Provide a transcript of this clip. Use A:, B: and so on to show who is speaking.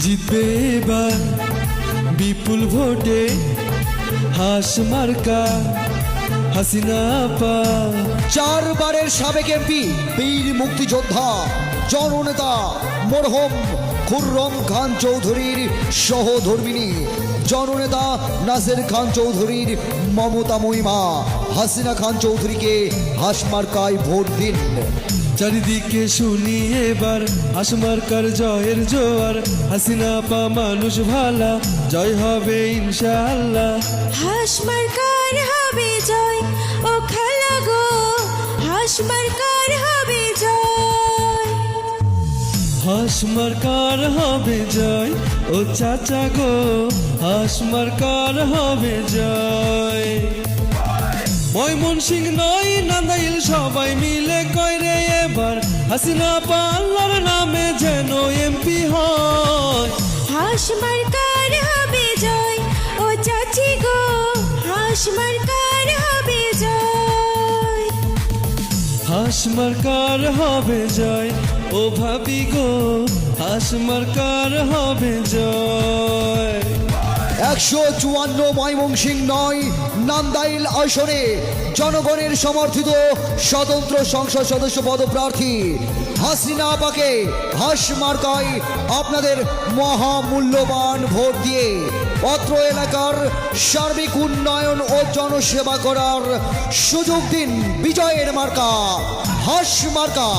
A: জিতবে এবার বিপুল ভোটে হাস মার্কা হাসিনা আপা।
B: চারবারের সাবেক এমপি, বীর মুক্তিযোদ্ধা, জননেতা মরহুম খুররম খান চৌধুরীর সহধর্মিণী, জননেতা নাসির খান চৌধুরীর মমতাময়ী মা হাসিনা খান চৌধুরীকে হাস মার্কায় ভোট দিন।
A: চারিদিকে শুনি এবার হাস মার্কার জয়ের জোয়ার, হাসিনা আপা মানুষ ভালা, জয় হবে ইনশাআল্লাহ।
C: হাস মার্কার হবে জয় ও খালা গো, হাস মার্কার হবে জয়।
A: হাস মার্কার হবে জয় ও চাচা গো, হাস মার্কার হবে জয়। ময়মনসিংহ নয় নান্দাইল সবাই মিলে কইরে এবার হাসিনা আপা আল্লাহর নামে যেন এমপি হয়।
C: হাস মার্কার হবে জয় ও চাচি গো, হাস মার্কার হবে জয়।
A: হাস মার্কার হবে জয় ও ভাবি গো, হাস মার্কার হবে জয়।
B: 154 ময়মনসিংহ নয় নান্দাইল আসনে জনগণের সমর্থিত স্বতন্ত্র সংসদ সদস্য পদপ্রার্থী হাসিনা আপাকে হাস মার্কায় আপনাদের মহামূল্যবান ভোট দিয়ে অত্র এলাকার সার্বিক উন্নয়ন ও জনসেবা করার সুযোগ দিন। বিজয়ের মার্কা হাস মার্কা।